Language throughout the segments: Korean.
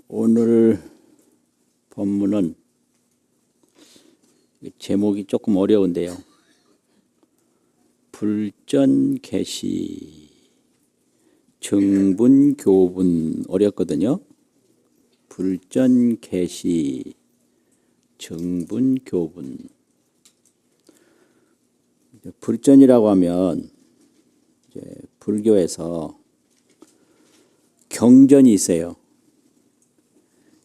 오늘 법문은 제목이 조금 어려운데요. 불전개시 정분교분 어렵거든요. 불전개시 정분교분. 불전이라고 하면 이제 불교에서 경전이 있어요.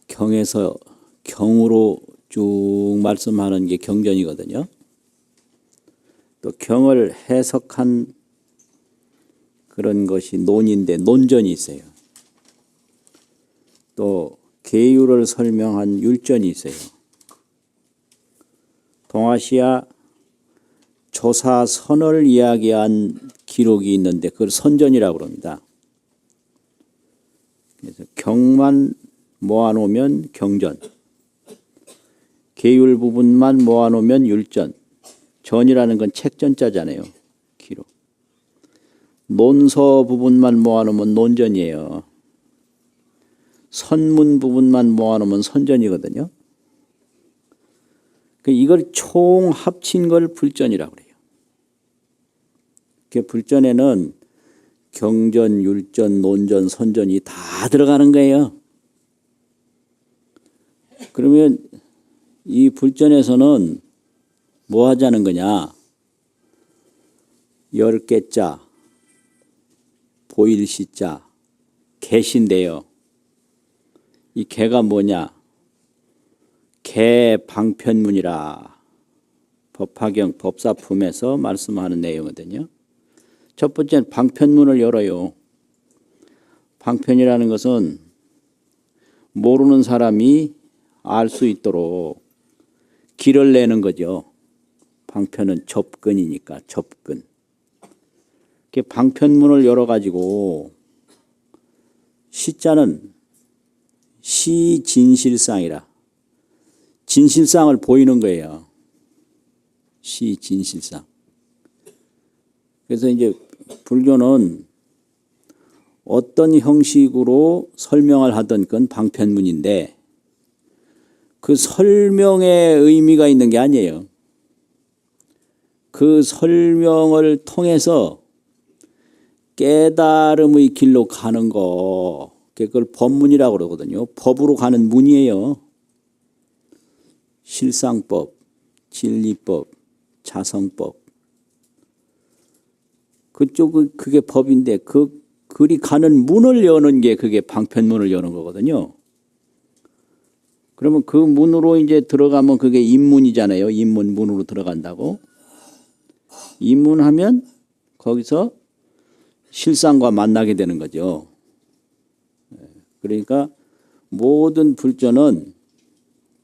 경에서 경으로 쭉 말씀하는 게 경전이거든요. 또 경을 해석한 그런 것이 논인데 논전이 있어요. 또 계율을 설명한 율전이 있어요. 동아시아 조사선을 이야기한 기록이 있는데 그걸 선전이라고 합니다. 그래서 경만 모아놓으면 경전, 계율 부분만 모아놓으면 율전, 전이라는 건 책전자잖아요. 기록. 논서 부분만 모아놓으면 논전이에요. 선문 부분만 모아놓으면 선전이거든요. 이걸 총 합친 걸 불전이라고 그래요. 그 불전에는 경전, 율전, 논전, 선전이 다 들어가는 거예요. 그러면 이 불전에서는 뭐 하자는 거냐? 10개자, 보일시자, 개신데요. 이 개가 뭐냐? 개방편문이라 법화경 법사품에서 말씀하는 내용이거든요. 첫 번째는 방편문을 열어요. 방편이라는 것은 모르는 사람이 알 수 있도록 길을 내는 거죠. 방편은 접근이니까 접근. 방편문을 열어가지고 시자는 시진실상이라 진실상을 보이는 거예요. 시진실상. 그래서 이제 불교는 어떤 형식으로 설명을 하던 건 방편문인데 그 설명에 의미가 있는 게 아니에요. 그 설명을 통해서 깨달음의 길로 가는 거, 그걸 법문이라고 그러거든요. 법으로 가는 문이에요. 실상법, 진리법, 자성법. 그쪽은 그게 법인데 그 글이 가는 문을 여는 게 그게 방편문을 여는 거거든요. 그러면 그 문으로 이제 들어가면 그게 입문이잖아요. 입문 문으로 들어간다고. 입문하면 거기서 실상과 만나게 되는 거죠. 그러니까 모든 불전은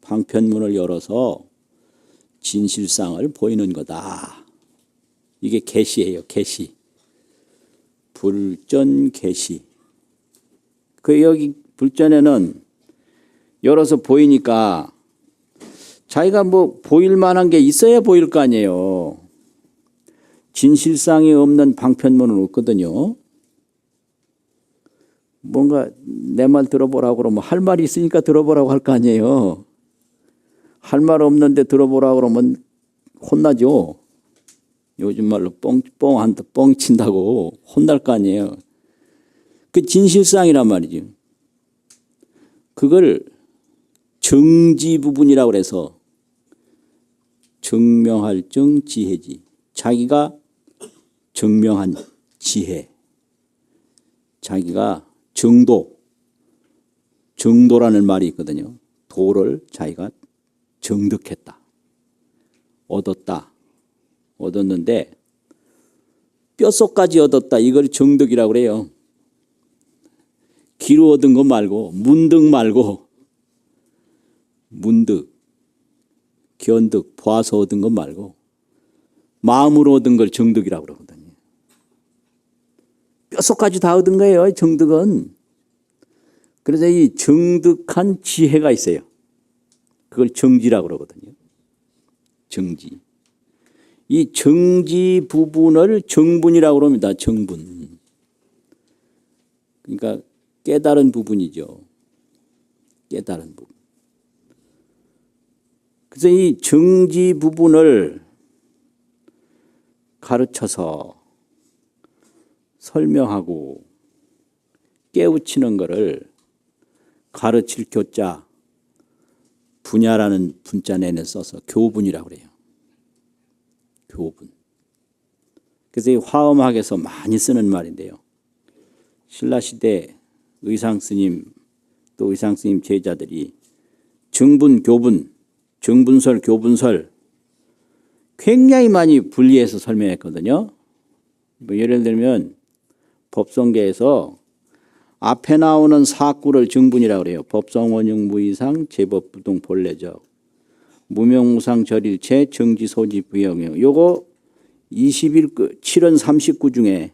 방편문을 열어서 진실상을 보이는 거다. 이게 개시예요. 개시. 불전 개시. 그 여기 불전에는 열어서 보이니까 자기가 뭐 보일 만한 게 있어야 보일 거 아니에요. 진실상이 없는 방편문은 없거든요. 뭔가 내 말 들어보라고 그러면 할 말이 있으니까 들어보라고 할 거 아니에요. 할 말 없는데 들어보라고 그러면 혼나죠. 요즘 말로 뻥 친다고 혼날 거 아니에요. 그 진실상이란 말이죠. 그걸 정지 부분이라고 그래서 증명할 정지혜지. 자기가 증명한 지혜. 자기가 정도라는 말이 있거든요. 도를 자기가 정득했다. 얻었는데 뼛속까지 얻었다. 이걸 정득이라고 그래요. 귀로 얻은 거 말고 문득 말고 문득, 견득, 봐서 얻은 것 말고 마음으로 얻은 걸 정득이라고 그러거든요. 뼛속까지 다 얻은 거예요. 정득은. 그래서 이 정득한 지혜가 있어요. 그걸 정지라고 그러거든요. 정지. 이 정지 부분을 정분이라고 합니다. 정분. 그러니까 깨달은 부분이죠. 깨달은 부분. 그래서 이 정지 부분을 가르쳐서 설명하고 깨우치는 것을 가르칠 교자, 분야라는 분자 내내 써서 교분이라고 그래요. 교분. 그래서 이 화엄학에서 많이 쓰는 말인데요. 신라시대 의상스님 또 의상스님 제자들이 정분, 교분, 정분설, 교분설 굉장히 많이 분리해서 설명했거든요. 뭐 예를 들면 법성계에서 앞에 나오는 사구를 정분이라고 그래요. 법성원용 무이상 제법부동 본래적 무명무상 절일체 정지소지 부영형. 요거 7원 39 중에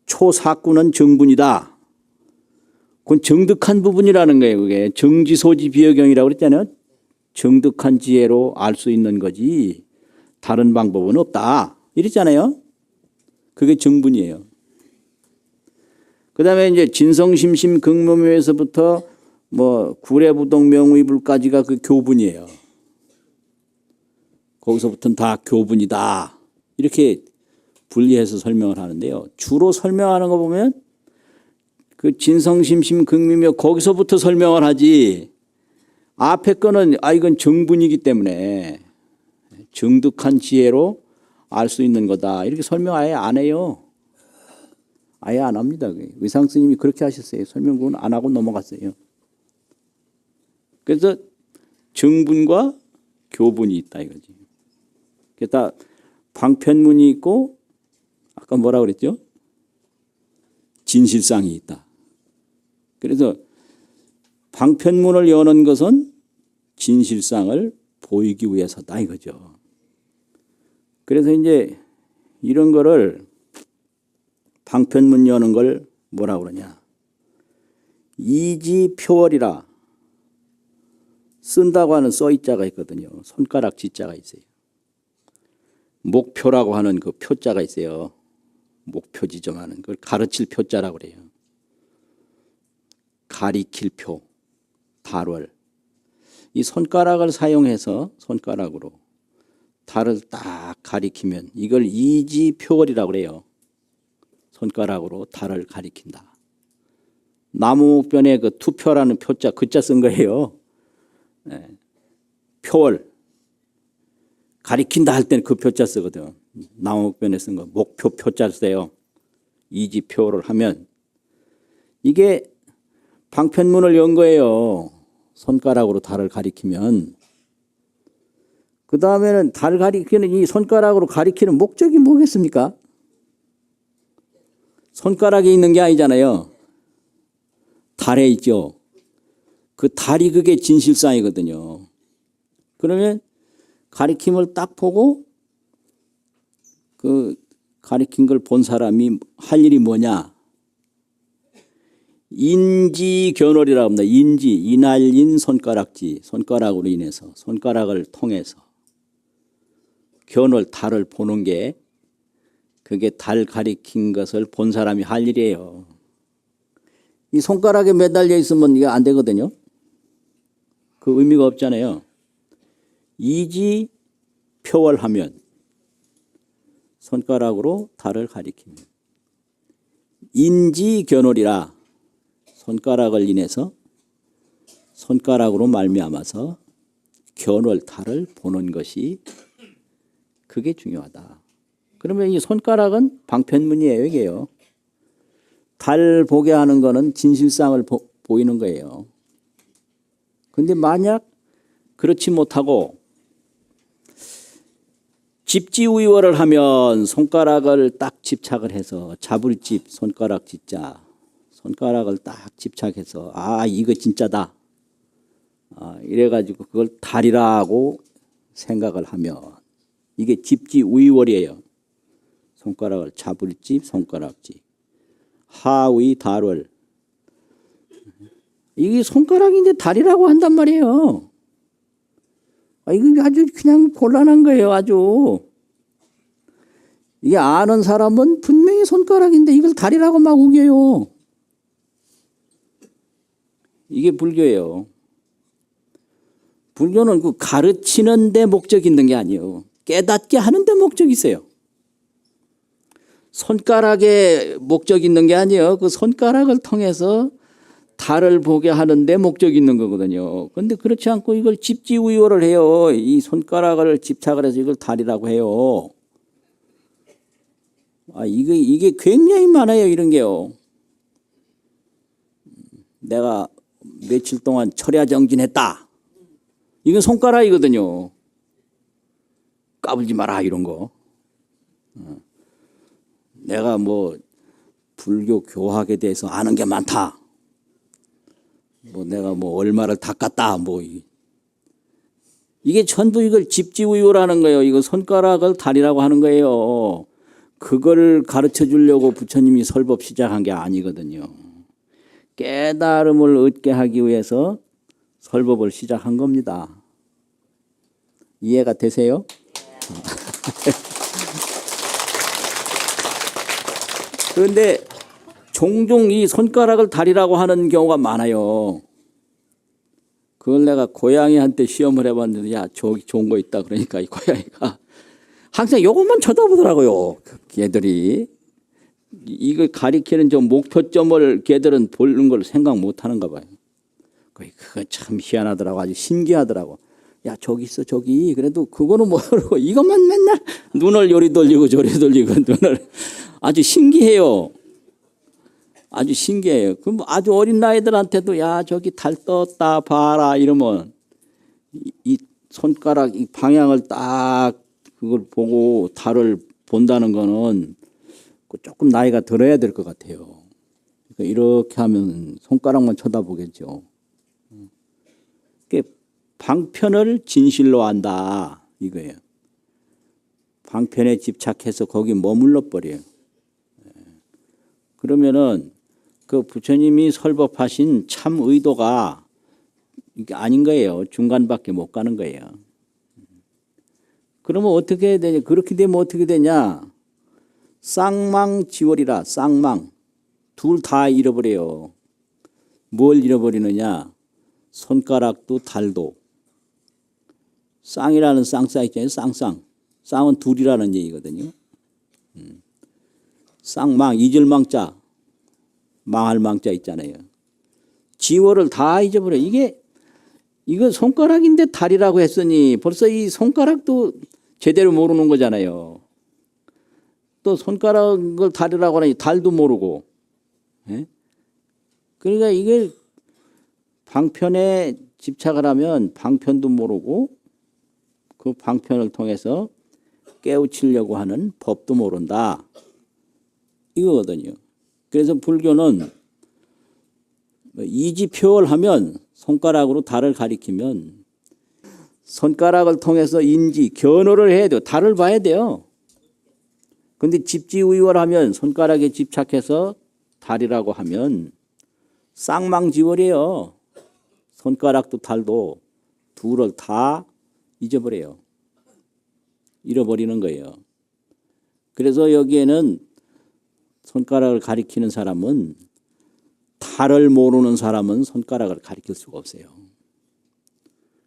초사구는 정분이다. 그건 정득한 부분이라는 거예요. 그게 정지소지 비여경이라고 그랬잖아요. 정득한 지혜로 알 수 있는 거지 다른 방법은 없다. 이랬잖아요. 그게 정분이에요. 그 다음에 이제 진성심심 극무묘에서부터 뭐 구례부동 명의불까지가 그 교분이에요. 거기서부터는 다 교분이다. 이렇게 분리해서 설명을 하는데요. 주로 설명하는 거 보면 그 진성심심 극미묘 거기서부터 설명을 하지 앞에 거는 이건 정분이기 때문에 정득한 지혜로 알 수 있는 거다. 이렇게 설명 아예 안 해요. 아예 안 합니다. 의상 스님이 그렇게 하셨어요. 설명은 안 하고 넘어갔어요. 그래서 정분과 교분이 있다 이거지. 그래서 방편문이 있고 아까 뭐라 그랬죠? 진실상이 있다. 그래서 방편문을 여는 것은 진실상을 보이기 위해서다 이거죠. 그래서 이제 이런 거를 방편문 여는 걸 뭐라 그러냐. 이지표월이라 쓴다고 하는 써이자가 있거든요. 손가락 지자가 있어요. 목표라고 하는 그 표자가 있어요. 목표 지점하는 그걸 가르칠 표자라고 그래요. 가리킬 표, 달월. 이 손가락을 사용해서 손가락으로 달을 딱 가리키면 이걸 이지표월이라고 그래요. 손가락으로 달을 가리킨다. 나무목변에 그 투표라는 표자, 글자 쓴 거예요. 네. 표월. 가리킨다 할 때는 그 표자 쓰거든. 나무목변에 쓴 거. 목표 표자 써요. 이지표를 하면 이게 방편문을 연 거예요. 손가락으로 달을 가리키면. 그 다음에는 달 가리키는 이 손가락으로 가리키는 목적이 뭐겠습니까? 손가락에 있는 게 아니잖아요. 달에 있죠. 그 달이 그게 진실상이거든요. 그러면 가리킴을 딱 보고 그 가리킨 걸 본 사람이 할 일이 뭐냐. 인지견월이라고 합니다. 인지, 이날린 손가락지, 손가락으로 인해서, 손가락을 통해서 견월, 달을 보는 게 그게 달 가리킨 것을 본 사람이 할 일이에요. 이 손가락에 매달려 있으면 이게 안 되거든요. 그 의미가 없잖아요. 이지 표월하면 손가락으로 달을 가리키면 인지견월이라 손가락을 인해서 손가락으로 말미암아서 견월 달을 보는 것이 그게 중요하다. 그러면 이 손가락은 방편문이에요. 이게요. 달 보게 하는 거는 진실상을 보이는 거예요. 그런데 만약 그렇지 못하고 집지우이월을 하면 손가락을 딱 집착을 해서 잡을집 손가락 짓자 손가락을 딱 집착해서 이거 진짜다. 이래가지고 그걸 달이라고 생각을 하면 이게 집지우이월이에요. 손가락을 잡을집 손가락지 하의 달월 이게 손가락인데 달이라고 한단 말이에요. 이거 아주 그냥 곤란한 거예요. 아주 이게 아는 사람은 분명히 손가락인데 이걸 달이라고 막 우겨요. 이게 불교예요. 불교는 그 가르치는 데 목적이 있는 게 아니에요. 깨닫게 하는 데 목적이 있어요. 손가락에 목적이 있는 게 아니에요. 그 손가락을 통해서 달을 보게 하는 데 목적이 있는 거거든요. 그런데 그렇지 않고 이걸 집지우효를 해요. 이 손가락을 집착을 해서 이걸 달이라고 해요. 이게 굉장히 많아요. 이런 게요. 내가 며칠 동안 철야정진했다. 이건 손가락이거든요. 까불지 마라 이런 거. 내가 뭐 불교 교학에 대해서 아는 게 많다. 뭐 내가 뭐 얼마를 닦았다. 뭐 이게 전부 이걸 집지우효라는 거예요. 이거 손가락을 달이라고 하는 거예요. 그걸 가르쳐 주려고 부처님이 설법 시작한 게 아니거든요. 깨달음을 얻게 하기 위해서 설법을 시작한 겁니다. 이해가 되세요? 그런데 종종 이 손가락을 달이라고 하는 경우가 많아요. 그걸 내가 고양이한테 시험을 해봤는데 야 저기 좋은 거 있다 그러니까 이 고양이가 항상 이것만 쳐다보더라고요. 걔들이. 이걸 가리키는 저 목표점을 걔들은 보는 걸 생각 못 하는가 봐요. 그거 참 희한하더라고. 아주 신기하더라고. 야 저기 있어 저기. 그래도 그거는 모르고 이것만 맨날 눈을 요리 돌리고 저리 돌리고 눈을 아주 신기해요. 아주 신기해요. 그럼 아주 어린 나이들한테도 야 저기 달 떴다 봐라 이러면 이 손가락 이 방향을 딱 그걸 보고 달을 본다는 거는 조금 나이가 들어야 될 것 같아요. 그러니까 이렇게 하면 손가락만 쳐다보겠죠. 방편을 진실로 안다 이거예요. 방편에 집착해서 거기 머물러 버려요. 그러면은 그 부처님이 설법하신 참 의도가 이게 아닌 거예요. 중간밖에 못 가는 거예요. 그러면 어떻게 해야 되냐? 그렇게 되면 어떻게 되냐? 쌍망지월이라 쌍망. 둘 다 잃어버려요. 뭘 잃어버리느냐? 손가락도 달도. 쌍이라는 쌍쌍 있잖아요. 쌍쌍. 쌍은 둘이라는 얘기거든요. 쌍망, 잊을 망자. 망할 망자 있잖아요. 지월을 다 잊어버려. 이거 손가락인데 달이라고 했으니 벌써 이 손가락도 제대로 모르는 거잖아요. 또 손가락을 달이라고 하니 달도 모르고. 예? 그러니까 이게 방편에 집착을 하면 방편도 모르고 그 방편을 통해서 깨우치려고 하는 법도 모른다. 이거거든요. 그래서 불교는 이지표월하면 손가락으로 달을 가리키면 손가락을 통해서 인지, 견어를 해야 돼요. 달을 봐야 돼요. 그런데 집지의월하면 손가락에 집착해서 달이라고 하면 쌍망지월이에요. 손가락도 달도 둘을 다 잊어버려요. 잃어버리는 거예요. 그래서 여기에는 손가락을 가리키는 사람은 달을 모르는 사람은 손가락을 가리킬 수가 없어요.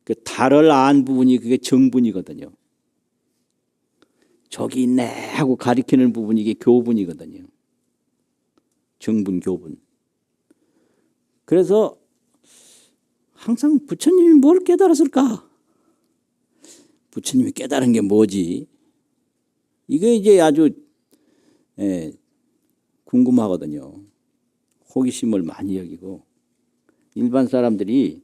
그 달을 안 부분이 그게 정분이거든요. 저기 있네 하고 가리키는 부분이 이게 교분이거든요. 정분, 교분. 그래서 항상 부처님이 뭘 깨달았을까? 부처님이 깨달은 게 뭐지? 이게 이제 아주 궁금하거든요. 호기심을 많이 여기고 일반 사람들이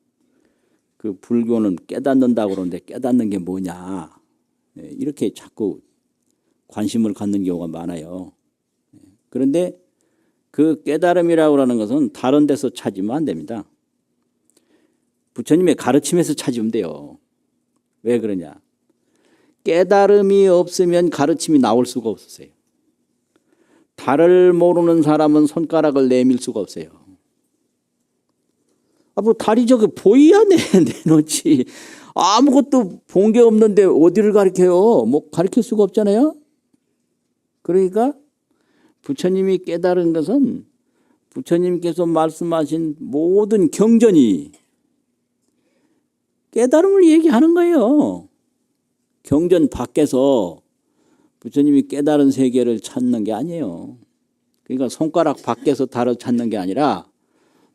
그 불교는 깨닫는다고 그러는데 깨닫는 게 뭐냐 이렇게 자꾸 관심을 갖는 경우가 많아요. 그런데 그 깨달음이라고 하는 것은 다른 데서 찾으면 안 됩니다. 부처님의 가르침에서 찾으면 돼요. 왜 그러냐? 깨달음이 없으면 가르침이 나올 수가 없었어요. 달을 모르는 사람은 손가락을 내밀 수가 없어요. 뭐 달이 저기 보이야 내놓지. 아무것도 본 게 없는데 어디를 가르쳐요? 뭐 가르칠 수가 없잖아요. 그러니까 부처님이 깨달은 것은 부처님께서 말씀하신 모든 경전이 깨달음을 얘기하는 거예요. 경전 밖에서 부처님이 깨달은 세계를 찾는 게 아니에요. 그러니까 손가락 밖에서 달을 찾는 게 아니라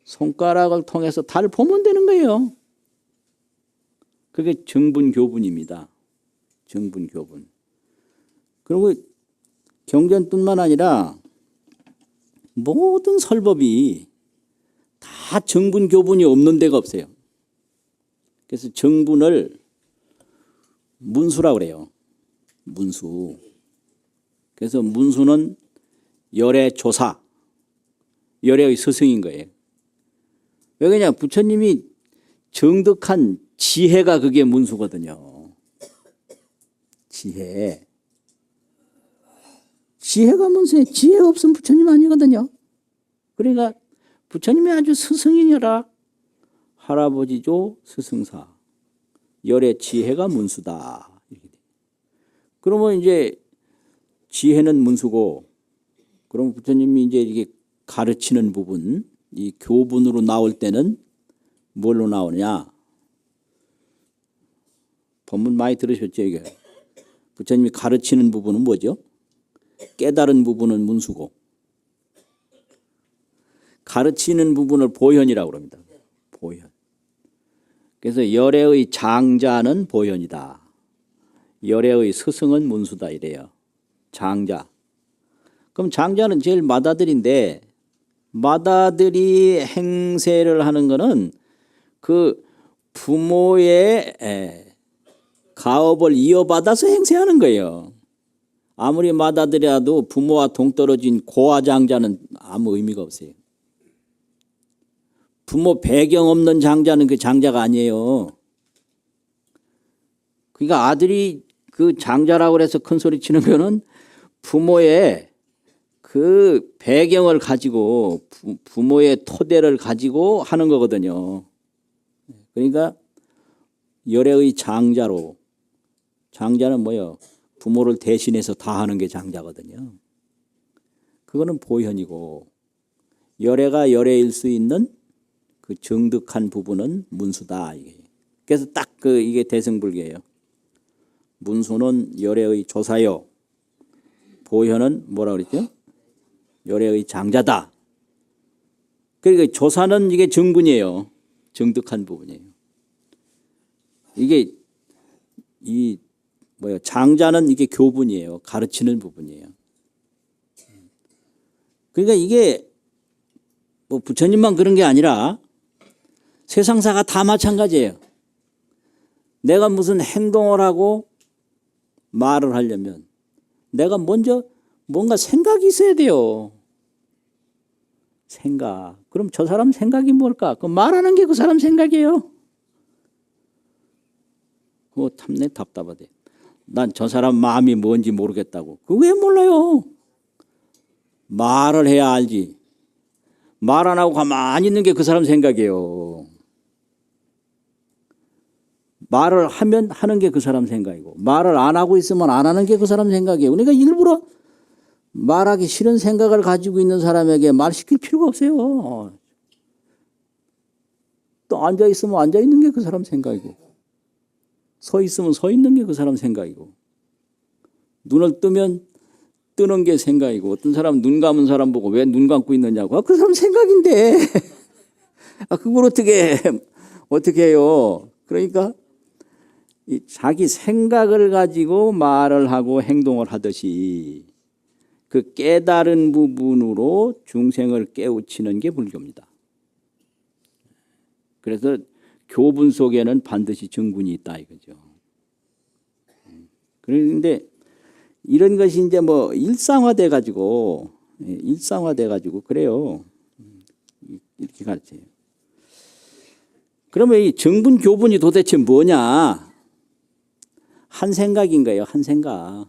손가락을 통해서 달을 보면 되는 거예요. 그게 정분교분입니다. 정분교분. 그리고 경전뿐만 아니라 모든 설법이 다 정분교분이 없는 데가 없어요. 그래서 정분을 문수라고 그래요. 문수. 그래서 문수는 열의 조사, 열의 스승인 거예요. 왜 그러냐? 부처님이 정득한 지혜가 그게 문수거든요. 지혜. 지혜가 문수예요. 지혜가 없으면 부처님 아니거든요. 그러니까 부처님이 아주 스승이니라. 할아버지죠 스승사. 열의 지혜가 문수다. 그러면 이제 지혜는 문수고, 그럼 부처님이 이제 이게 가르치는 부분, 이 교분으로 나올 때는 뭘로 나오냐? 본문 많이 들으셨죠, 이게? 부처님이 가르치는 부분은 뭐죠? 깨달은 부분은 문수고, 가르치는 부분을 보현이라고 합니다. 보현. 그래서 열애의 장자는 보현이다. 열애의 스승은 문수다 이래요. 장자. 그럼 장자는 제일 맏아들인데, 맏아들이 행세를 하는 거는 그 부모의 가업을 이어받아서 행세하는 거예요. 아무리 맏아들이라도 부모와 동떨어진 고아장자는 아무 의미가 없어요. 부모 배경 없는 장자는 그 장자가 아니에요. 그러니까 아들이 그 장자라고 해서 큰 소리 치는 거는 부모의 그 배경을 가지고 부모의 토대를 가지고 하는 거거든요. 그러니까 열애의 장자로, 장자는 뭐예요? 부모를 대신해서 다 하는 게 장자거든요. 그거는 보현이고, 열애가 열애일 수 있는 그 정득한 부분은 문수다. 그래서 딱 이게 대승불교예요. 문수는 열애의 조사요. 보현은 뭐라 그랬죠? 열애의 장자다. 그러니까 조사는 이게 정분이에요. 정득한 부분이에요. 이게 장자는 이게 교분이에요. 가르치는 부분이에요. 그러니까 이게 뭐 부처님만 그런 게 아니라 세상사가 다 마찬가지예요. 내가 무슨 행동을 하고 말을 하려면 내가 먼저 뭔가 생각이 있어야 돼요. 생각. 그럼 저 사람 생각이 뭘까? 그 말하는 게 그 사람 생각이에요. 그거 탐내 답답하대. 난 저 사람 마음이 뭔지 모르겠다고. 그거 왜 몰라요? 말을 해야 알지. 말 안 하고 가만히 있는 게 그 사람 생각이에요. 말을 하면 하는 게 그 사람 생각이고, 말을 안 하고 있으면 안 하는 게 그 사람 생각이에요. 그러니까 일부러 말하기 싫은 생각을 가지고 있는 사람에게 말 시킬 필요가 없어요. 또 앉아 있으면 앉아 있는 게 그 사람 생각이고, 서 있으면 서 있는 게 그 사람 생각이고, 눈을 뜨면 뜨는 게 생각이고, 어떤 사람 눈 감은 사람 보고 왜 눈 감고 있느냐고. 그 사람 생각인데. 그걸 어떻게 해요? 그러니까 자기 생각을 가지고 말을 하고 행동을 하듯이 그 깨달은 부분으로 중생을 깨우치는 게 불교입니다. 그래서 교분 속에는 반드시 정분이 있다 이거죠. 그런데 이런 것이 이제 뭐 일상화돼 가지고 그래요. 이렇게 가르쳐요. 그러면 이 정분 교분이 도대체 뭐냐? 한 생각인 거예요. 한 생각.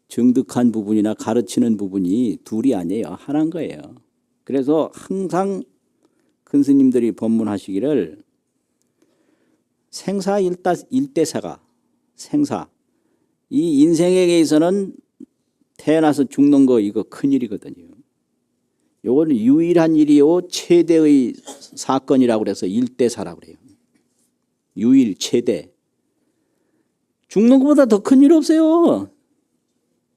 정득한 부분이나 가르치는 부분이 둘이 아니에요. 하나인 거예요. 그래서 항상 큰 스님들이 법문하시기를 생사 일대사가 생사. 이 인생에 있어서는 태어나서 죽는 거 이거 큰일이거든요. 요거는 유일한 일이요 최대의 사건이라고 그래서 일대사라고 그래요. 유일 최대. 죽는 것보다 더 큰 일 없어요.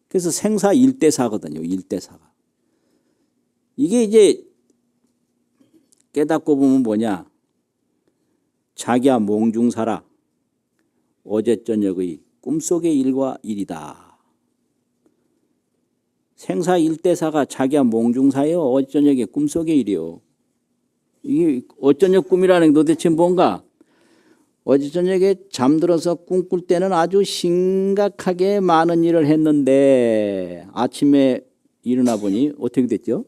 그래서 생사 일대사거든요. 일대사가. 이게 이제 깨닫고 보면 뭐냐. 자기야 몽중사라. 어제 저녁의 꿈속의 일과 일이다. 생사 일대사가 자기야 몽중사예요. 어제 저녁의 꿈속의 일이요. 이게 어제 저녁 꿈이라는 게 도대체 뭔가. 어제 저녁에 잠들어서 꿈꿀 때는 아주 심각하게 많은 일을 했는데 아침에 일어나 보니 어떻게 됐죠?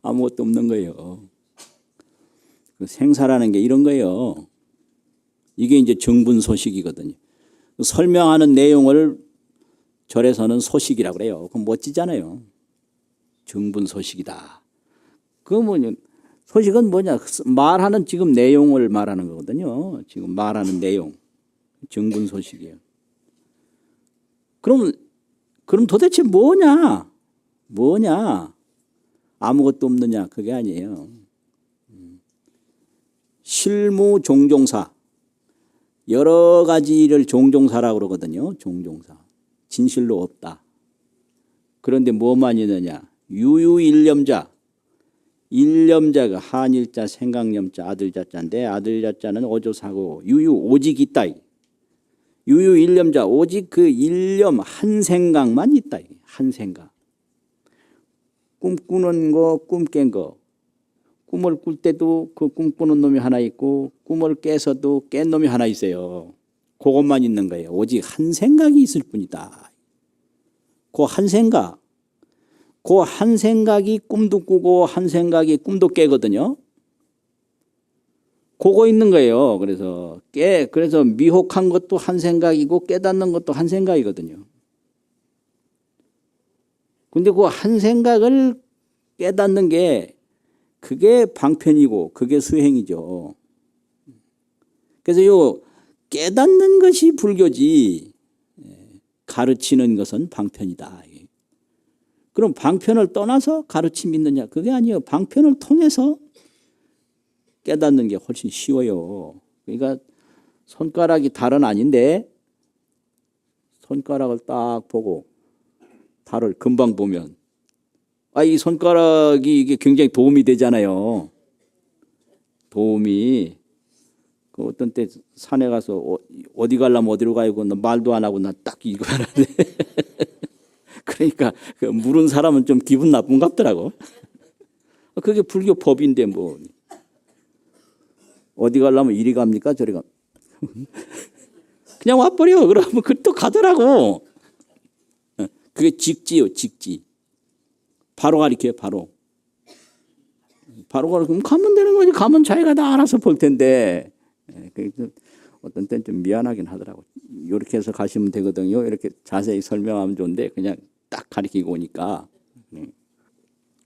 아무것도 없는 거예요. 생사라는 게 이런 거예요. 이게 이제 정분소식이거든요. 설명하는 내용을 절에서는 소식이라고 그래요. 그럼 멋지잖아요. 정분소식이다. 그러면 소식은 뭐냐? 말하는 지금 내용을 말하는 거거든요. 지금 말하는 내용. 정분소식이에요. 그럼 도대체 뭐냐? 뭐냐? 아무것도 없느냐? 그게 아니에요. 실무종종사. 여러 가지 일을 종종사라고 그러거든요. 종종사. 진실로 없다. 그런데 뭐만 있느냐? 유유일념자. 일념자가 한일자, 생각념자, 아들자자인데 아들자자는 어조사고 유유 오직 있다. 유유일념자 오직 그 일념 한 생각만 있다. 한 생각. 꿈꾸는 거, 꿈 깬 거. 꿈을 꿀 때도 그 꿈꾸는 놈이 하나 있고 꿈을 깨서도 깬 놈이 하나 있어요. 그것만 있는 거예요. 오직 한 생각이 있을 뿐이다. 그 한 생각. 그 한 생각이 꿈도 꾸고 한 생각이 꿈도 깨거든요. 그거 있는 거예요. 그래서 미혹한 것도 한 생각이고 깨닫는 것도 한 생각이거든요. 근데 그 한 생각을 깨닫는 게 그게 방편이고 그게 수행이죠. 그래서 요 깨닫는 것이 불교지 가르치는 것은 방편이다. 그럼 방편을 떠나서 가르침 있느냐? 그게 아니에요. 방편을 통해서 깨닫는 게 훨씬 쉬워요. 그러니까 손가락이 달은 아닌데 손가락을 딱 보고 달을 금방 보면 이 손가락이 이게 굉장히 도움이 되잖아요. 도움이. 그 어떤 때 산에 가서 어디 가려면 어디로 가고 말도 안 하고 나 딱 이거 하는데 그러니까 그 물은 사람은 좀 기분 나쁜 것 같더라고. 그게 불교 법인데 뭐 어디 가려면 이리 갑니까 저리 가. 그냥 와버려. 그러면 그 또 가더라고. 그게 직지요, 직지. 바로 가리켜요, 바로. 바로 가리키면 가면 되는 거지. 가면 자기가 다 알아서 볼 텐데. 어떤 때는 좀 미안하긴 하더라고. 이렇게 해서 가시면 되거든요. 이렇게 자세히 설명하면 좋은데 그냥 딱 가리키고 오니까.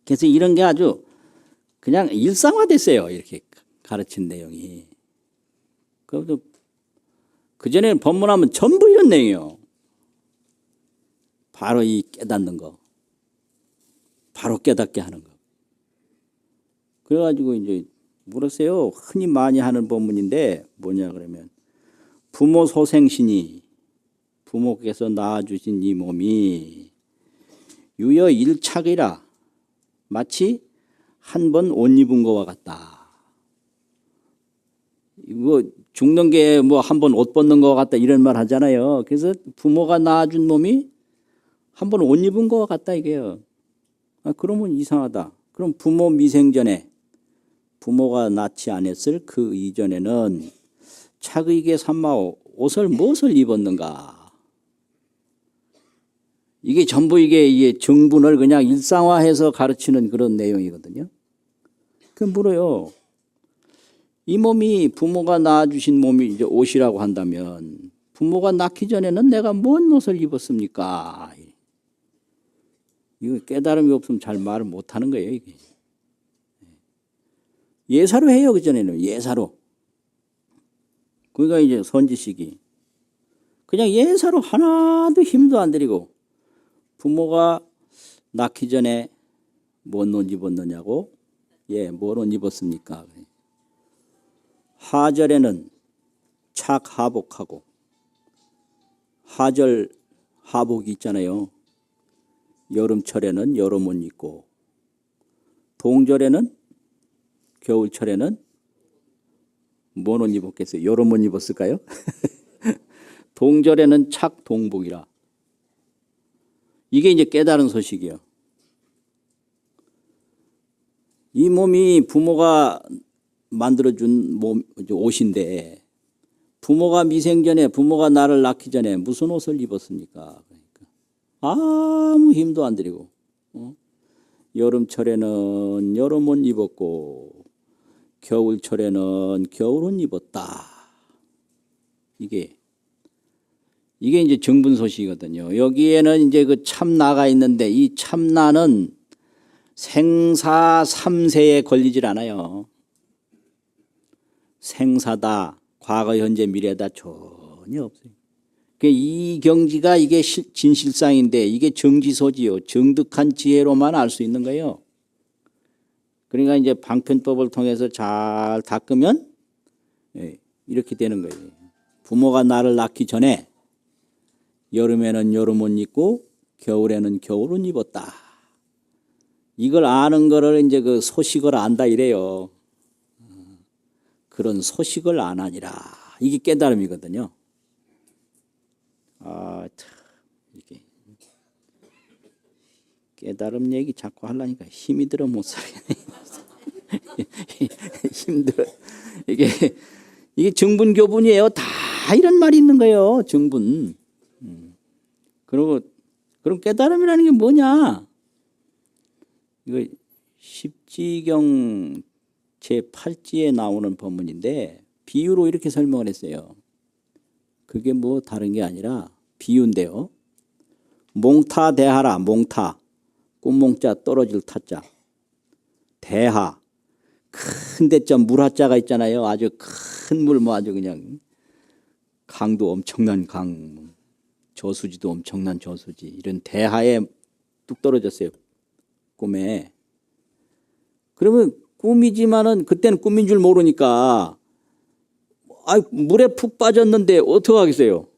그래서 이런 게 아주 그냥 일상화됐어요. 이렇게 가르친 내용이. 그전에는 법문하면 전부 이런 내용이에요. 바로 이 깨닫는 거. 바로 깨닫게 하는 거. 그래가지고 이제 물었어요. 흔히 많이 하는 법문인데 뭐냐 그러면 부모 소생신이 부모께서 낳아주신 이 몸이 유여 일착이라 마치 한 번 옷 입은 것과 같다. 이거 죽는 게 뭐 한 번 옷 벗는 것 같다 이런 말 하잖아요. 그래서 부모가 낳아준 몸이 한 번 옷 입은 것 같다 이게요. 그러면 이상하다. 그럼 부모 미생전에 부모가 낳지 않았을 그 이전에는 착의게 삼마오 옷을 무엇을 입었는가? 이게 전부 이게 정분을 그냥 일상화해서 가르치는 그런 내용이거든요. 그 물어요. 이 몸이 부모가 낳아주신 몸이 이제 옷이라고 한다면 부모가 낳기 전에는 내가 뭔 옷을 입었습니까? 이거 깨달음이 없으면 잘 말을 못하는 거예요. 이게. 예사로 해요. 그전에는 예사로. 그러니까 이제 선지식이 그냥 예사로 하나도 힘도 안 들이고 부모가 낳기 전에 뭔 옷 입었느냐고? 예, 뭔 옷 입었습니까? 하절에는 착하복하고, 하절 하복이 있잖아요. 여름철에는 여름 옷 입고, 동절에는 겨울철에는 뭔 옷 입었겠어요? 여름 옷 입었을까요? 동절에는 착동복이라. 이게 이제 깨달은 소식이요. 이 몸이 부모가 만들어준 옷인데, 부모가 미생전에, 부모가 나를 낳기 전에 무슨 옷을 입었습니까? 그러니까 아무 힘도 안 들이고, 여름철에는 여름 옷 입었고, 겨울철에는 겨울 옷 입었다. 이게 이제 정분소식이거든요. 여기에는 이제 그 참나가 있는데, 이 참나는 생사 삼세에 걸리질 않아요. 생사다, 과거, 현재, 미래다 전혀 없어요. 이 경지가 이게 진실상인데 이게 정지소지요. 정득한 지혜로만 알 수 있는 거예요. 그러니까 이제 방편법을 통해서 잘 닦으면 이렇게 되는 거예요. 부모가 나를 낳기 전에 여름에는 여름 옷 입고 겨울에는 겨울 옷 입었다. 이걸 아는 거를 이제 그 소식을 안다 이래요. 그런 소식을 안 하니라. 이게 깨달음이거든요. 아, 참, 이게 깨달음 얘기 자꾸 하려니까 힘이 들어 못 살겠네. 힘들어. 이게 정분교분이에요. 다 이런 말이 있는 거예요. 정분. 그리고 그럼 깨달음이라는 게 뭐냐? 이거 십지경 제8지에 나오는 법문인데 비유로 이렇게 설명을 했어요. 그게 뭐 다른 게 아니라 비유인데요. 몽타 대하라. 몽타. 꿈몽자 떨어질 타자. 대하. 큰 대자 물하자가 있잖아요. 아주 큰 물 뭐 아주 그냥 강도 엄청난 강. 저수지도 엄청난 저수지. 이런 대하에 뚝 떨어졌어요. 꿈에. 그러면 꿈이지만은 그때는 꿈인 줄 모르니까 물에 푹 빠졌는데 어떡하겠어요?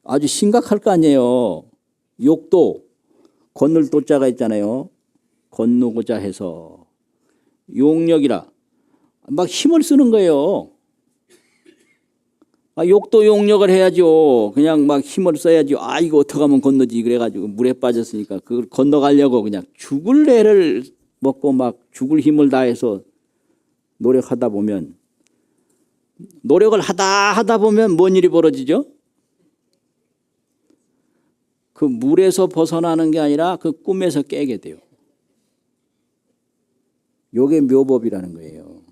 아주 심각할 거 아니에요. 욕도 건널 도자가 있잖아요. 건너고자 해서 용력이라 막 힘을 쓰는 거예요. 욕도 용력을 해야죠. 그냥 막 힘을 써야지. 이거 어떻게 하면 건너지. 그래가지고 물에 빠졌으니까 그걸 건너가려고 그냥 죽을 애를 먹고 막 죽을 힘을 다해서 노력하다 보면, 노력을 하다 보면 뭔 일이 벌어지죠? 그 물에서 벗어나는 게 아니라 그 꿈에서 깨게 돼요. 요게 묘법이라는 거예요.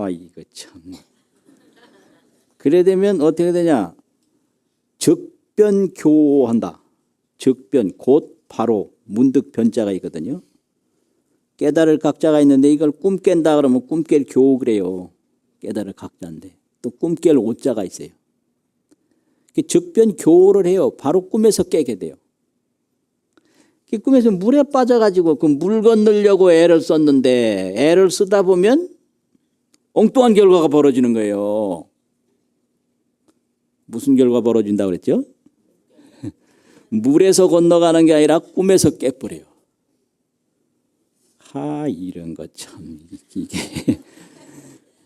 이거 참. 그래 되면 어떻게 되냐? 적변교한다. 적변, 곧 바로 문득 변자가 있거든요. 깨달을 각자가 있는데 이걸 꿈 깬다 그러면 꿈 깰 교 그래요. 깨달을 각자인데 또 꿈 깰 오자가 있어요. 적변 교를 해요. 바로 꿈에서 깨게 돼요. 꿈에서 물에 빠져가지고 그 물 건너려고 애를 썼는데 애를 쓰다 보면 엉뚱한 결과가 벌어지는 거예요. 무슨 결과 벌어진다고 그랬죠? 물에서 건너가는 게 아니라 꿈에서 깨버려요. 이런 거 참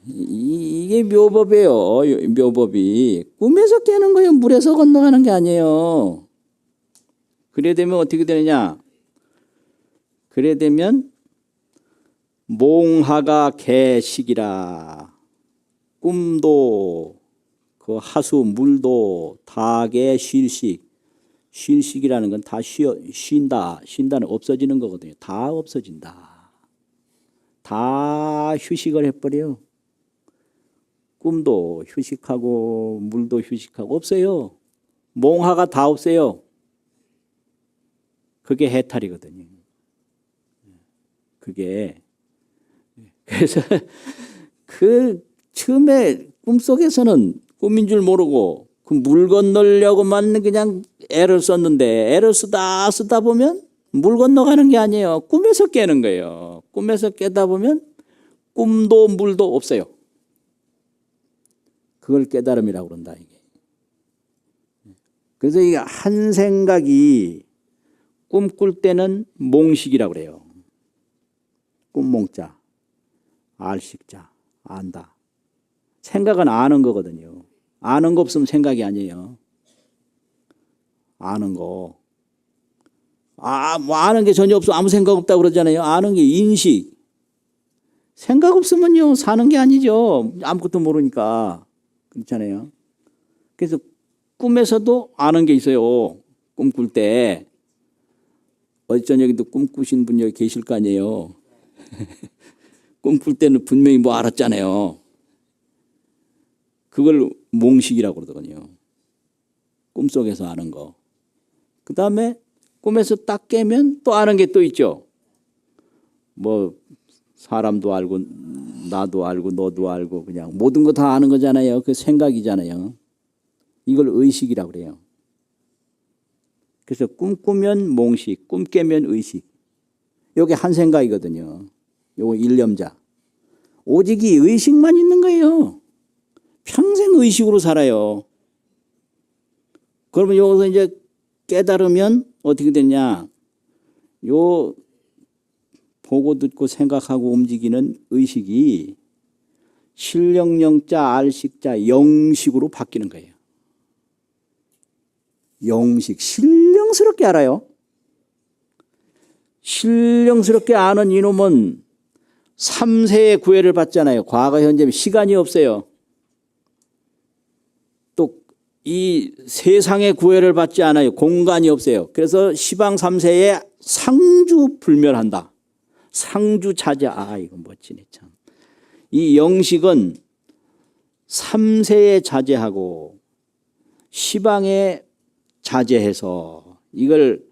이게 묘법이에요. 묘법이 꿈에서 깨는 거예요. 물에서 건너가는 게 아니에요. 그래 되면 어떻게 되느냐? 그래 되면 몽하가 개식이라. 꿈도 그 하수 물도 다개 쉴식. 쉴식이라는 건 다 쉰다. 쉰다는 없어지는 거거든요. 다 없어진다. 다 휴식을 해버려요. 꿈도 휴식하고 물도 휴식하고 없어요. 몽하가 다 없어요. 그게 해탈이거든요. 그게. 그래서 그 처음에 꿈속에서는 꿈인 줄 모르고 그 물 건너려고만 그냥 애를 썼는데 애를 쓰다 보면 물 건너가는 게 아니에요. 꿈에서 깨는 거예요. 꿈에서 깨다 보면 꿈도 물도 없어요. 그걸 깨달음이라고 그런다 이게. 그래서 이게 한 생각이 꿈꿀 때는 몽식이라고 그래요. 꿈몽자, 알식자, 안다. 생각은 아는 거거든요. 아는 거 없으면 생각이 아니에요. 아는 거. 뭐 아는 게 전혀 없어. 아무 생각 없다고 그러잖아요. 아는 게 인식. 생각 없으면요, 사는 게 아니죠. 아무것도 모르니까. 그렇잖아요. 그래서 꿈에서도 아는 게 있어요. 꿈꿀 때. 어제 저녁에도 꿈꾸신 분 여기 계실 거 아니에요. 꿈꿀 때는 분명히 뭐 알았잖아요. 그걸 몽식이라고 그러거든요. 꿈속에서 아는 거. 그 다음에 꿈에서 딱 깨면 또 아는 게 또 있죠. 뭐 사람도 알고 나도 알고 너도 알고 그냥 모든 거 다 아는 거잖아요. 그 생각이잖아요. 이걸 의식이라고 그래요. 그래서 꿈꾸면 몽식, 꿈 깨면 의식. 이게 한 생각이거든요. 요거 일념자. 오직 이 의식만 있는 거예요. 평생 의식으로 살아요. 그러면 여기서 이제 깨달으면 어떻게 되냐. 요 보고 듣고 생각하고 움직이는 의식이 신령령자, 알식자, 영식으로 바뀌는 거예요. 영식, 신령스럽게 알아요. 신령스럽게 아는 이놈은 3세의 구애를 받잖아요. 과거, 현재, 시간이 없어요. 또 이 세상의 구애를 받지 않아요. 공간이 없어요. 그래서 시방 3세에 상주불멸한다. 상주자재. 이거 멋지네 참. 이 영식은 3세에 자제하고 시방에 자제해서 이걸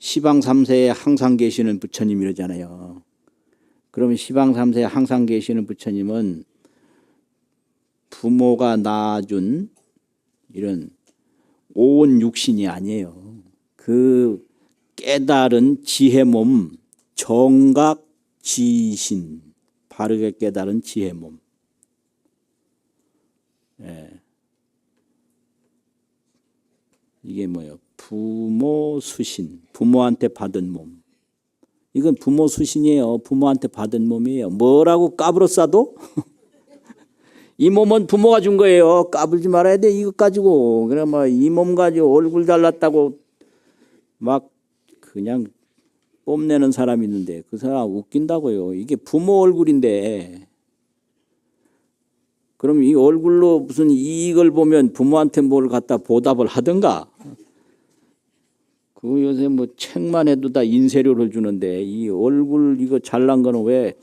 시방 3세에 항상 계시는 부처님 이러잖아요. 그러면 시방 3세에 항상 계시는 부처님은 부모가 낳아준 이런 온 육신이 아니에요. 그 깨달은 지혜 몸, 정각 지신, 바르게 깨달은 지혜 몸. 이게 뭐예요? 부모 수신, 부모한테 받은 몸. 이건 부모 수신이에요. 부모한테 받은 몸이에요. 뭐라고 까불어 싸도 이 몸은 부모가 준 거예요. 까불지 말아야 돼. 이것 가지고. 그래 뭐 이 몸 가지고 얼굴 잘났다고 막 그냥 뽐내는 사람이 있는데 그 사람 웃긴다고요. 이게 부모 얼굴인데. 그럼 이 얼굴로 무슨 이익을 보면 부모한테 뭘 갖다 보답을 하든가. 그 요새 뭐 책만 해도 다 인쇄료를 주는데 이 얼굴 이거 잘난 거는 왜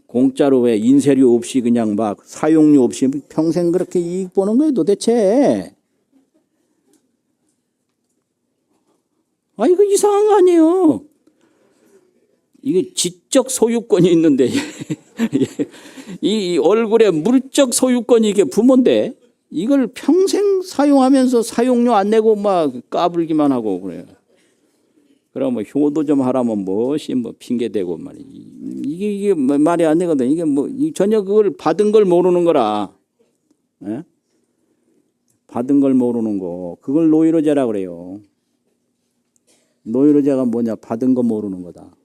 공짜로 왜 인쇄료 없이 그냥 막 사용료 없이 평생 그렇게 이익 보는 거예요 도대체. 이거 이상한 거 아니에요. 이게 지적 소유권이 있는데 이 얼굴에 물적 소유권이 이게 부모인데 이걸 평생 사용하면서 사용료 안 내고 막 까불기만 하고 그래요. 그러면 효도 좀 하라면 뭐시 뭐 핑계 대고 말이 이게 말이 안 되거든. 이게 뭐 전혀 그걸 받은 걸 모르는 거라. 예? 받은 걸 모르는 거. 그걸 노이로제라 그래요. 노이로제가 뭐냐? 받은 거 모르는 거다.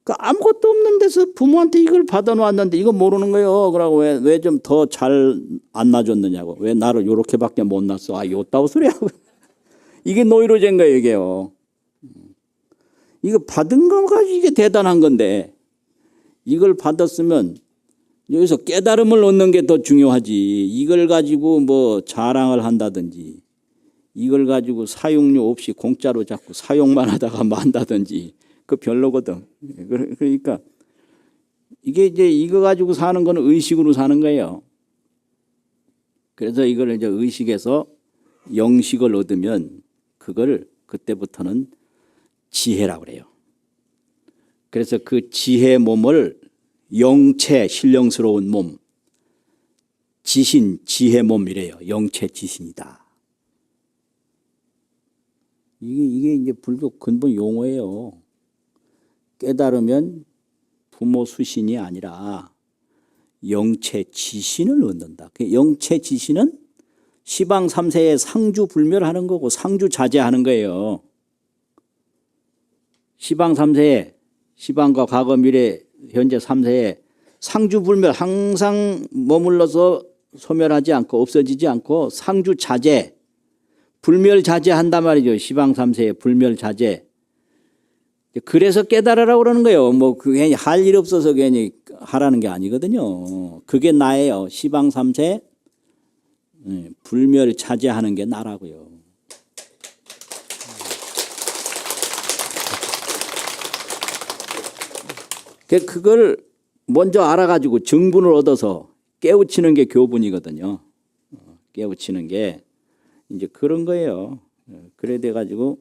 그 아무것도 없는 데서 부모한테 이걸 받아놓았는데 이거 모르는 거예요. 그러고 왜 좀 더 잘 안 놔줬느냐고. 왜 나를 요렇게밖에 못 놨어. 요따구 소리야. 이게 노이로제인 거예요, 이게요. 이거 받은 거 가지고 이게 대단한 건데 이걸 받았으면 여기서 깨달음을 얻는 게 더 중요하지. 이걸 가지고 뭐 자랑을 한다든지 이걸 가지고 사용료 없이 공짜로 자꾸 사용만 하다가 만다든지 그 별로거든. 그러니까 이게 이제 이거 가지고 사는 거는 의식으로 사는 거예요. 그래서 이걸 이제 의식에서 영식을 얻으면 그걸 그때부터는 지혜라고 그래요. 그래서 그 지혜 몸을 영체 신령스러운 몸, 지신 지혜 몸이래요. 영체 지신이다. 이게 이제 불교 근본 용어예요. 깨달으면 부모 수신이 아니라 영체 지신을 얻는다. 그 영체 지신은 시방 3세에 상주 불멸하는 거고 상주 자제하는 거예요. 시방 3세에 시방과 과거 미래 현재 3세에 상주 불멸 항상 머물러서 소멸하지 않고 없어지지 않고 상주 자제 불멸 자제한단 말이죠. 시방 3세에 불멸 자제. 그래서 깨달으라고 그러는 거예요. 뭐 괜히 할 일 없어서 괜히 하라는 게 아니거든요. 그게 나예요. 시방 3세 불멸 자제하는 게 나라고요. 그걸 먼저 알아가지고 정분을 얻어서 깨우치는 게 교분이거든요. 깨우치는 게 이제 그런 거예요. 그래 돼 가지고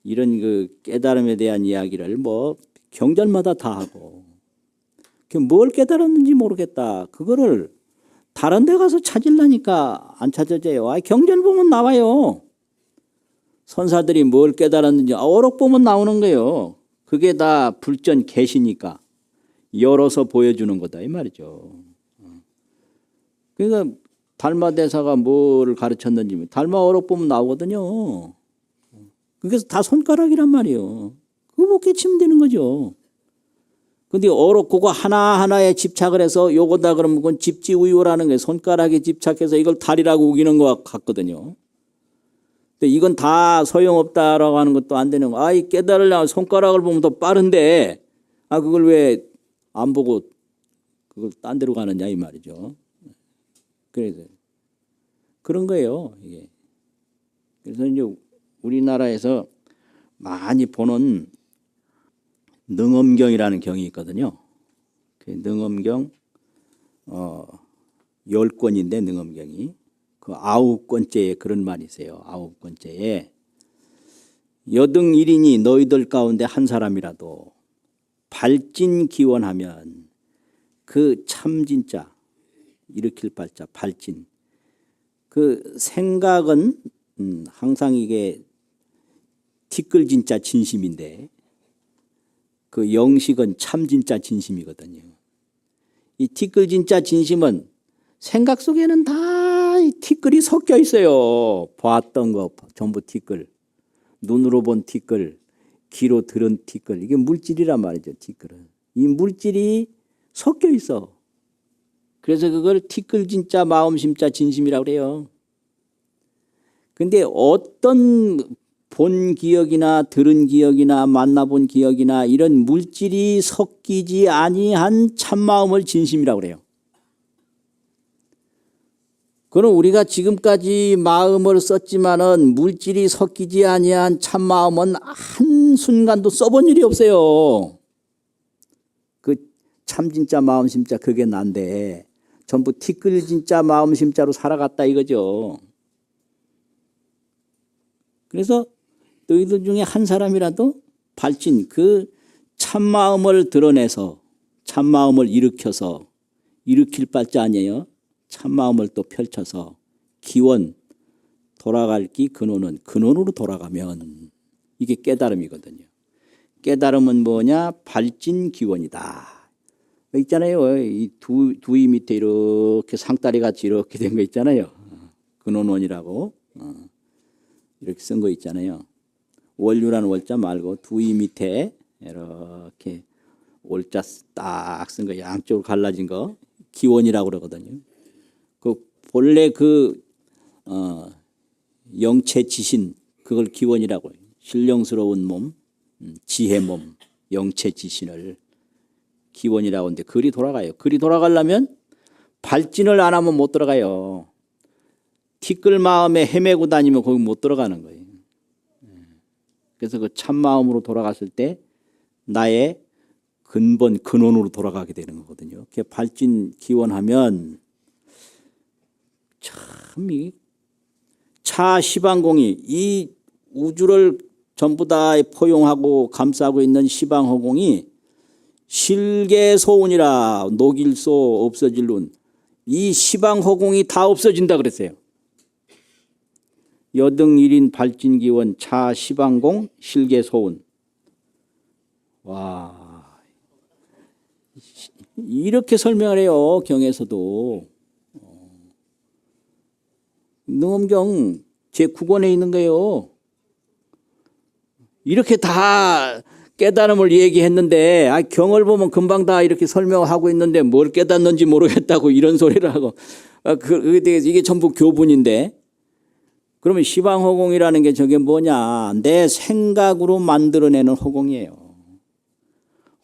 이런 그 깨달음에 대한 이야기를 뭐 경전마다 다 하고 뭘 깨달았는지 모르겠다. 그거를 다른 데 가서 찾으려니까 안 찾아져요. 경전 보면 나와요. 선사들이 뭘 깨달았는지 어록 보면 나오는 거예요. 그게 다 불전 계시니까 열어서 보여주는 거다 이 말이죠. 그러니까 달마대사가 뭐를 가르쳤는지 달마 어록 보면 나오거든요. 그래서 다 손가락이란 말이에요. 그거 못 깨치면 되는 거죠. 근데 어록 그거 하나하나에 집착을 해서 요거다 그러면 그건 집지우유라는 거예요. 손가락에 집착해서 이걸 달이라고 우기는 것 같거든요. 근데 이건 다 소용없다라고 하는 것도 안 되는 거. 이 깨달으려면 손가락을 보면 더 빠른데 그걸 왜 안 보고 그걸 딴 데로 가느냐 이 말이죠. 그래서 그런 거예요. 이게. 그래서 이제 우리나라에서 많이 보는 능엄경이라는 경이 있거든요. 그 능엄경 10권인데 능엄경이 그 9권째에 그런 말이 있어요. 9권째에 여등 1인이 너희들 가운데 한 사람이라도 발진 기원하면 그 참 진짜 일으킬 발자 발진 그 생각은 항상 이게 티끌 진짜 진심인데 그 영식은 참 진짜 진심이거든요. 이 티끌 진짜 진심은 생각 속에는 다 이 티끌이 섞여 있어요. 봤던 거 전부 티끌, 눈으로 본 티끌, 귀로 들은 티끌. 이게 물질이란 말이죠. 티끌은 이 물질이 섞여 있어. 그래서 그걸 티끌 진짜 마음 심자 진심이라고 그래요. 근데 어떤 본 기억이나 들은 기억이나 만나본 기억이나 이런 물질이 섞이지 아니한 참마음을 진심이라고 그래요. 그럼 우리가 지금까지 마음을 썼지만은 물질이 섞이지 아니한 참마음은 한순간도 써본 일이 없어요. 그 참 진짜 마음 심자 그게 난데 전부 티끌 진짜 마음 심자로 살아갔다 이거죠. 그래서 너희들 중에 한 사람이라도 발진 그 참마음을 드러내서 참마음을 일으켜서 일으킬 발자 아니에요. 참마음을 또 펼쳐서 기원 돌아갈 기 근원은 근원으로 돌아가면 이게 깨달음이거든요. 깨달음은 뭐냐? 발진 기원이다. 있잖아요. 이 두이 밑에 이렇게 상다리 같이 이렇게 된 거 있잖아요. 근원원이라고 이렇게 쓴 거 있잖아요. 원류라는 월자 말고 두이 밑에 이렇게 월자 딱 쓴 거 양쪽으로 갈라진 거 기원이라고 그러거든요. 그 본래 그 영체 지신 그걸 기원이라고 해요. 신령스러운 몸, 지혜 몸, 영체 지신을 기원이라고 하는데 글이 돌아가요. 글이 돌아가려면 발진을 안 하면 못 들어가요. 티끌 마음에 헤매고 다니면 거기 못 들어가는 거예요. 그래서 그 참마음으로 돌아갔을 때 나의 근본 근원으로 돌아가게 되는 거거든요. 그게 발진 기원하면 참 이 차시방공이 이 우주를 전부 다 포용하고 감싸고 있는 시방허공이 실계소운이라 녹일소 없어질 운 이 시방허공이 다 없어진다 그랬어요. 여등 1인 발진기원 차 시방공 실계소운. 와, 이렇게 설명을 해요. 경에서도. 능엄경 제9권에 있는 거예요. 이렇게 다 깨달음을 얘기했는데 경을 보면 금방 다 이렇게 설명하고 있는데 뭘 깨닫는지 모르겠다고 이런 소리를 하고 이게 전부 교분인데, 그러면 시방허공이라는 게 저게 뭐냐, 내 생각으로 만들어내는 허공이에요.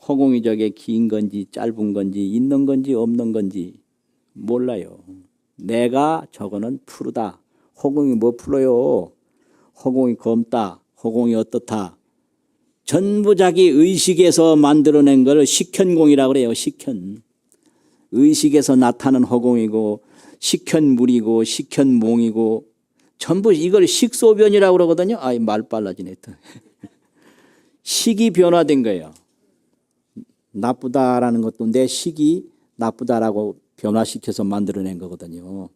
허공이 저게 긴 건지 짧은 건지 있는 건지 없는 건지 몰라요. 내가 저거는 푸르다. 허공이 뭐 풀어요? 허공이 검다. 허공이 어떻다. 전부 자기 의식에서 만들어낸 걸 식현공이라고 그래요. 식현. 의식에서 나타나는 허공이고 식현물이고 식현몽이고 전부 이걸 식소변이라고 그러거든요. 말 빨라지네. 식이 변화된 거예요. 나쁘다라는 것도 내 식이 나쁘다라고 변화시켜서 만들어낸 거거든요.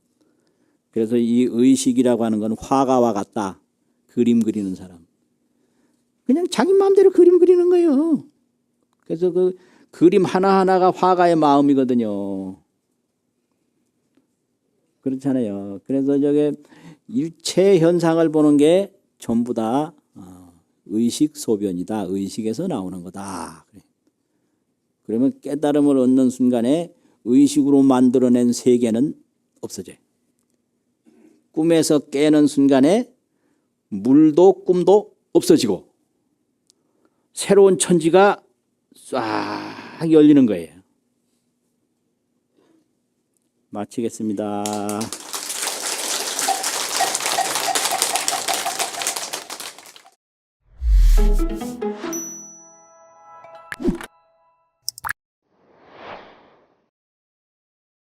그래서 이 의식이라고 하는 건 화가와 같다. 그림 그리는 사람. 그냥 자기 마음대로 그림 그리는 거예요. 그래서 그 그림 하나하나가 화가의 마음이거든요. 그렇잖아요. 그래서 저게 일체 현상을 보는 게 전부 다 의식 소변이다. 의식에서 나오는 거다. 그러면 깨달음을 얻는 순간에 의식으로 만들어낸 세계는 없어져요. 꿈에서 깨는 순간에 물도 꿈도 없어지고 새로운 천지가 싹 열리는 거예요. 마치겠습니다.